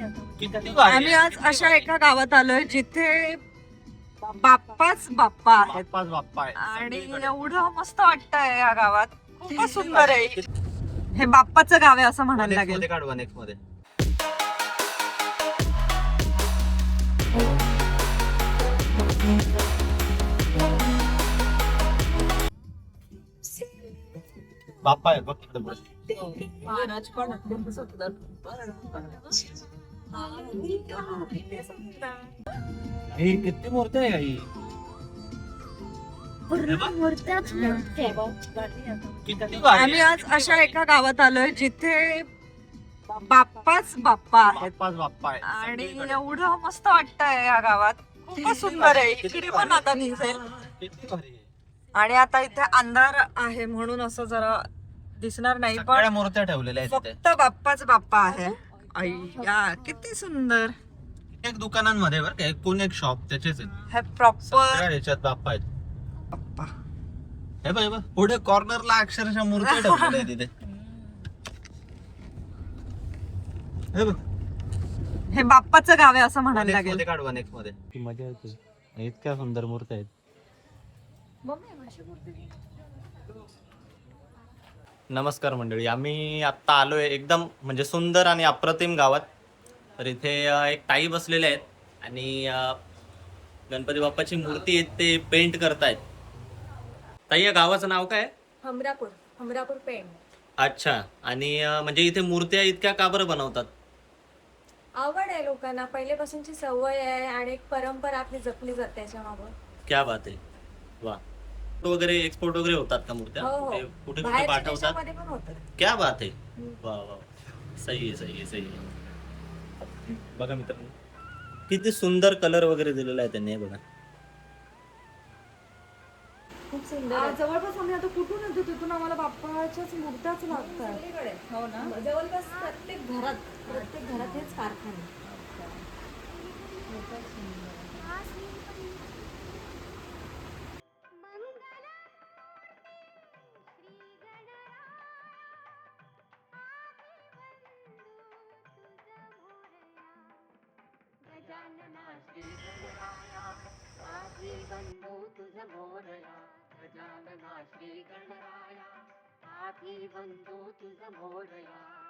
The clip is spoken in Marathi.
आम्ही आज अशा एका गावात आलोय जिथे बाप्पाच बाप्पा आहेत बाप्पा आहे आणि एवढं मस्त वाटतंय या गावात. खूपच सुंदर आहे. हे बाप्पाचं गाव आहे असं म्हणायला लागेल. काढवा नेक्स्ट मध्ये. बाप्पा आहे बघ तिकडे पुढे. महाराज पण हे किती मूर्ती आहे आई. आम्ही आज अशा एका गावात आलोय जिथे बाप्पाच बाप्पा आहेत बाप्पा आहे आणि एवढं मस्त वाटतंय या गावात. खूपच सुंदर आहे. इकडे पण आता दिसेल. किती भारी आहे. आणि आता इथे अंधार आहे म्हणून असं जरा दिसणार नाही, सगळ्या पण मूर्त्या ठेवलेल्या आहेत फक्त बाप्पाच बाप्पा आहे. अय्या किती सुंदर. एक दुकानांमध्ये बरं का एकूण एक शॉप त्याचेच आहेत. हे प्रॉपर सगळ्या ह्याच्यात बाप्पा आहेत. बाप्पा. हे बघ पुढे कॉर्नरला अक्षरशः मूर्ती ठेवलेल्या आहेत तिथे. हे बघ हे बाप्पाचं गाव आहे असं म्हणायला लागेल. मध्ये काढवा नेक्स्ट मध्ये. ती मजा येते. इतक्या सुंदर मूर्ती आहेत. नमस्कार मंडळी, आम्ही आत्ता आलोय एकदम म्हणजे सुंदर आणि अप्रतिम गावात. तर इथे एक ताई बसलेले आहेत आणि गणपती बाप्पाची मूर्ती आहे ते पेंट करतायत. ताई या गावाचं नाव काय? हमरापूर पेंट. अच्छा. आणि म्हणजे इथे मूर्त्या इतक्या का बरं बनवतात? आवड आहे लोकांना, पहिलेपासूनची सवय आहे आणि एक परंपरा आपली जपली जाते त्याच्यामागं. क्या बात आहे. वा. वगैरे एक्सपोर्ट वगैरे होतात का मूर्त्या? हो, हो. कुठे कुठे बाहेरच्या पाठवतात? देशामध्ये पण होतं. क्या बात आहे. वा वा. सही आहे, सही आहे, सही आहे. बघा मित्रांनो किती सुंदर कलर वगैरे दिलेला आहे त्यांनी. बघा खूप सुंदर. जवळपास आम्ही आता कुठून येतो तिथून आम्हाला बाप्पाच्याच मूर्त्याच लागतात. सगळीकडे. हो ना. जवळपास प्रत्येक घरात हेच कारखाने. गजानना श्री गणराया आधी बंधू तुझ मोरया. गजानना श्री गणराया आधी बंधू तुझ मोरया.